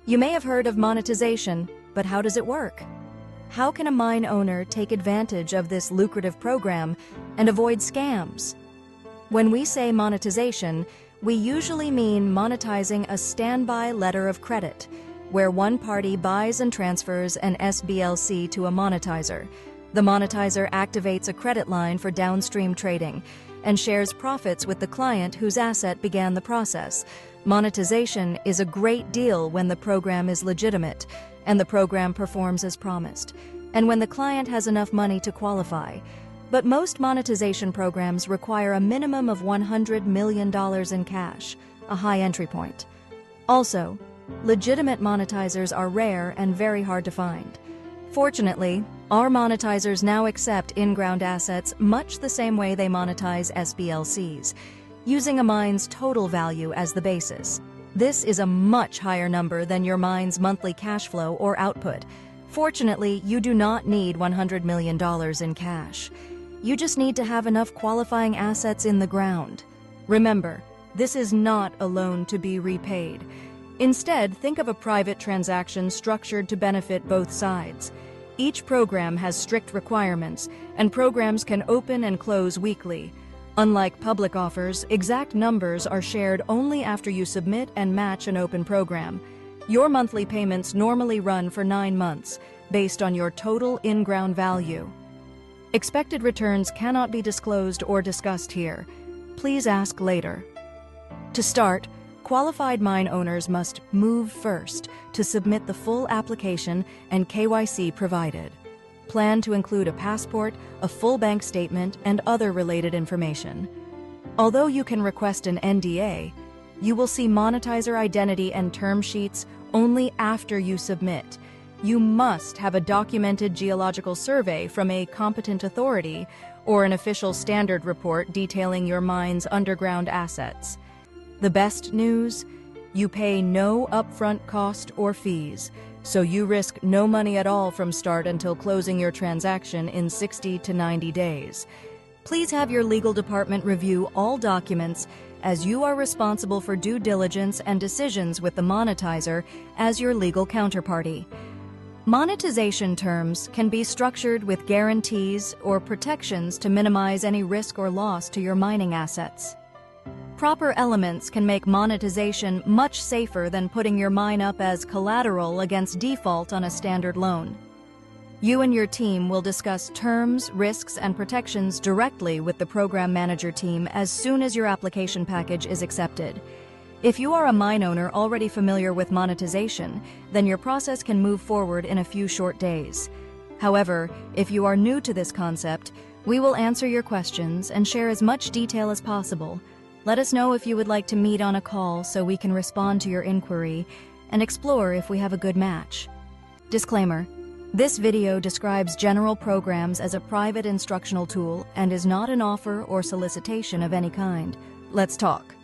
You may have heard of monetization, but how does it work? How can a mine owner take advantage of this lucrative program and avoid scams? When we say monetization, we usually mean monetizing a standby letter of credit, where one party buys and transfers an SBLC to a monetizer. The monetizer activates a credit line for downstream trading and shares profits with the client whose asset began the process. Monetization is a great deal when the program is legitimate and the program performs as promised, and when the client has enough money to qualify. But most monetization programs require a minimum of $100 million in cash, a high entry point. Also, legitimate monetizers are rare and very hard to find. Fortunately, our monetizers now accept in-ground assets much the same way they monetize SBLCs, using a mine's total value as the basis. This is a much higher number than your mine's monthly cash flow or output. Fortunately, you do not need $100 million in cash. You just need to have enough qualifying assets in the ground. Remember, this is not a loan to be repaid. Instead, think of a private transaction structured to benefit both sides. Each program has strict requirements, and programs can open and close weekly. Unlike public offers, exact numbers are shared only after you submit and match an open program. Your monthly payments normally run for 9 months, based on your total in-ground value. Expected returns cannot be disclosed or discussed here. Please ask later. To start, qualified mine owners must move first to submit the full application and KYC provided. Plan to include a passport, a full bank statement, and other related information. Although you can request an NDA, you will see monetizer identity and term sheets only after you submit. You must have a documented geological survey from a competent authority or an official standard report detailing your mine's underground assets. The best news? You pay no upfront cost or fees, so you risk no money at all from start until closing your transaction in 60 to 90 days. Please have your legal department review all documents, as you are responsible for due diligence and decisions with the monetizer as your legal counterparty. Monetization terms can be structured with guarantees or protections to minimize any risk or loss to your mining assets. Proper elements can make monetization much safer than putting your mine up as collateral against default on a standard loan. You and your team will discuss terms, risks, and protections directly with the program manager team as soon as your application package is accepted. If you are a mine owner already familiar with monetization, then your process can move forward in a few short days. However, if you are new to this concept, we will answer your questions and share as much detail as possible. Let us know if you would like to meet on a call so we can respond to your inquiry and explore if we have a good match. Disclaimer: this video describes general programs as a private instructional tool and is not an offer or solicitation of any kind. Let's talk.